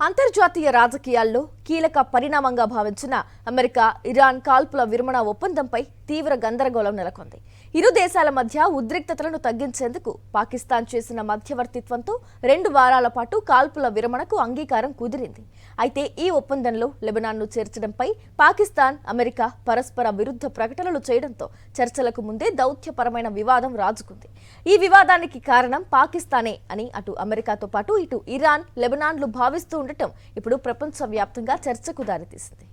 అంతర్జాతీయ రాజకీయాల్లో కీలక పరిణామంగా భావించిన అమెరికా ఇరాన్ కాల్పుల విరమణ ఒప్పందంపై తీవ్ర గందరగోళం నెలకొంది. ఇరు దేశాల మధ్య ఉద్రిక్తతలను తగ్గించేందుకు పాకిస్తాన్ చేసిన మధ్యవర్తిత్వంతో 2 వారాల పాటు కాల్పుల విరమణకు అంగీకారం కుదిరింది. అయితే ఈ ఒప్పందంలో లెబనాన్ను చేర్చడంపై పాకిస్తాన్, అమెరికా పరస్పర విరుద్ధ ప్రకటనలు చేయడంతో చర్చలకు ముందే దౌత్యపరమైన వివాదం రాజుకుంది. ఈ వివాదానికి కారణం పాకిస్తానే అని అటు అమెరికాతో పాటు ఇటు ఇరాన్, లెబనాన్లు భావిస్తూ ఉండటం ఇప్పుడు ప్రపంచవ్యాప్తంగా చర్చకు దారితీసింది.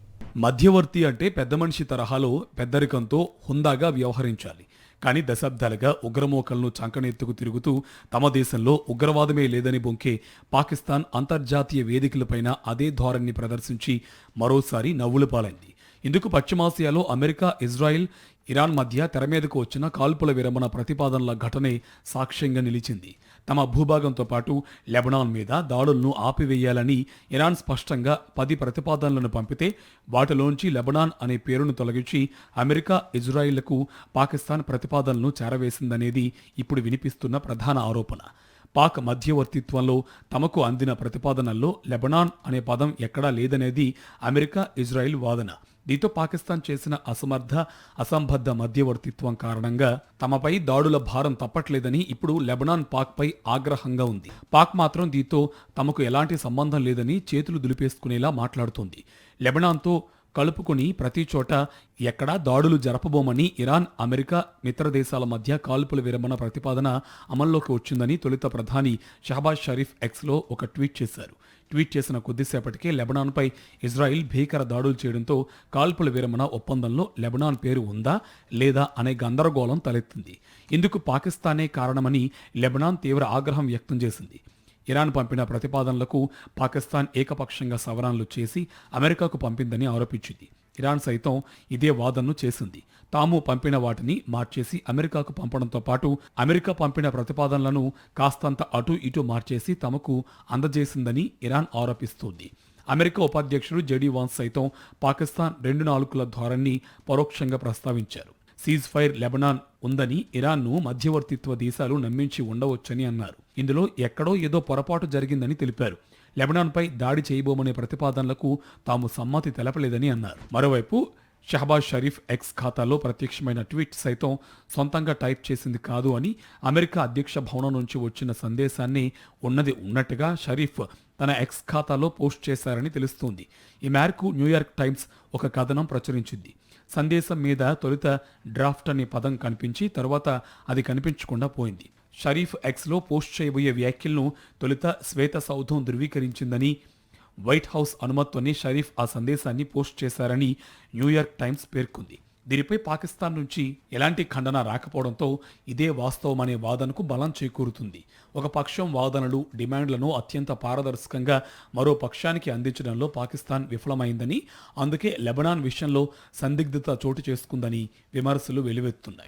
మధ్యవర్తి అంటే పెద్ద మనిషి తరహాలో పెద్దరికంతో హుందాగా వ్యవహరించాలి. కానీ దశాబ్దాలుగా ఉగ్రమోకలను చంకనెత్తుకు తిరుగుతూ తమ దేశంలో ఉగ్రవాదమే లేదని బొంకే పాకిస్తాన్ అంతర్జాతీయ వేదికలపైన అదే ధోరణిని ప్రదర్శించి మరోసారి నవ్వుల పాలైంది. ఇందుకు పశ్చిమాసియాలో అమెరికా, ఇజ్రాయిల్, ఇరాన్ మధ్య తెరమీదకు వచ్చిన కాల్పుల విరమణ ప్రతిపాదనల ఘటనే సాక్ష్యంగా నిలిచింది. తమ భూభాగంతో పాటు లెబనాన్ మీద దాడులను ఆపివేయాలని ఇరాన్ స్పష్టంగా 10 ప్రతిపాదనలను పంపితే వాటిలోంచి లెబనాన్ అనే పేరును తొలగించి అమెరికా, ఇజ్రాయిల్లకు పాకిస్తాన్ ప్రతిపాదనలను చేరవేసిందనేది ఇప్పుడు వినిపిస్తున్న ప్రధాన ఆరోపణ. పాక్ మధ్యవర్తిత్వంలో తమకు అందిన ప్రతిపాదనల్లో లెబనాన్ అనే పదం ఎక్కడా లేదనేది అమెరికా, ఇజ్రాయిల్ వాదన. దీంతో పాకిస్తాన్ చేసిన అసంబద్ధ మధ్యవర్తిత్వం కారణంగా తమపై దాడుల భారం తప్పట్లేదని ఇప్పుడు లెబనాన్ పాక్పై ఆగ్రహంగా ఉంది. పాక్ మాత్రం దీంతో తమకు ఎలాంటి సంబంధం లేదని చేతులు దులిపేసుకునేలా మాట్లాడుతోంది. లెబనాన్తో కలుపుకుని ప్రతి చోట ఎక్కడా దాడులు జరపబోమని ఇరాన్, అమెరికా మిత్ర దేశాల మధ్య కాల్పుల విరమణ ప్రతిపాదన అమల్లోకి వచ్చిందని తొలుత ప్రధాని షహబాజ్ షరీఫ్ ఎక్స్లో ఒక ట్వీట్ చేశారు. ట్వీట్ చేసిన కొద్దిసేపటికే లెబనాన్పై ఇజ్రాయిల్ భీకర దాడులు చేయడంతో కాల్పుల విరమణ ఒప్పందంలో లెబనాన్ పేరు ఉందా లేదా అనే గందరగోళం తలెత్తింది. ఇందుకు పాకిస్తానే కారణమని లెబనాన్ తీవ్ర ఆగ్రహం వ్యక్తం చేసింది. ఇరాన్ పంపిన ప్రతిపాదనలకు పాకిస్తాన్ ఏకపక్షంగా సవరణలు చేసి అమెరికాకు పంపిందని ఆరోపించింది. ఇరాన్ సైతం ఇదే వాదనను చేసింది. తాము పంపిన వాటిని మార్చేసి అమెరికాకు పంపడంతో పాటు అమెరికా పంపిన ప్రతిపాదనలను కాస్తంత అటు ఇటు మార్చేసి తమకు అందజేసిందని ఇరాన్ ఆరోపిస్తోంది. అమెరికా ఉపాధ్యక్షుడు జెడీ వాన్స్ సైతం పాకిస్తాన్ 2 నాలుకల ధోరణిని పరోక్షంగా ప్రస్తావించారు. సీజ్ ఫైర్ లెబనాన్ ఉందని ఇరాన్ను మధ్యవర్తిత్వ దేశాలు నమ్మించి ఉండవచ్చని అన్నారు. ఇందులో ఎక్కడో ఏదో పొరపాటు జరిగిందని తెలిపారు. లెబనాన్పై దాడి చేయబోమనే ప్రతిపాదనలకు తాము సమ్మతి తెలపలేదని అన్నారు. మరోవైపు షహబాజ్ షరీఫ్ ఎక్స్ ఖాతాలో ప్రత్యక్షమైన ట్వీట్ సైతం సొంతంగా టైప్ చేసింది కాదు అని అమెరికా అధ్యక్ష భవనం నుంచి వచ్చిన సందేశాన్ని ఉన్నది ఉన్నట్టుగా షరీఫ్ తన ఎక్స్ ఖాతాలో పోస్ట్ చేశారని తెలుస్తోంది. ఈ మేరకు న్యూయార్క్ టైమ్స్ ఒక కథనం ప్రచురించింది. సందేశం మీద తొలుత డ్రాఫ్ట్ అనే పదం కనిపించి తర్వాత అది కనిపించకుండా పోయింది. షరీఫ్ ఎక్స్లో పోస్ట్ చేయబోయే వ్యాఖ్యలను తొలుత శ్వేత సౌధం ధృవీకరించిందని, వైట్ హౌస్ అనుమతితోనే షరీఫ్ ఆ సందేశాన్ని పోస్ట్ చేశారని న్యూయార్క్ టైమ్స్ పేర్కొంది. దీనిపై పాకిస్తాన్ నుంచి ఎలాంటి ఖండన రాకపోవడంతో ఇదే వాస్తవమనే వాదనకు బలం చేకూరుతుంది. ఒక పక్షం వాదనలు, డిమాండ్లను అత్యంత పారదర్శకంగా మరో పక్షానికి అందించడంలో పాకిస్తాన్ విఫలమైందని, అందుకే లెబనాన్ విషయంలో సందిగ్ధత చోటు చేసుకుందని విమర్శలు వెలువెత్తున్నాయి.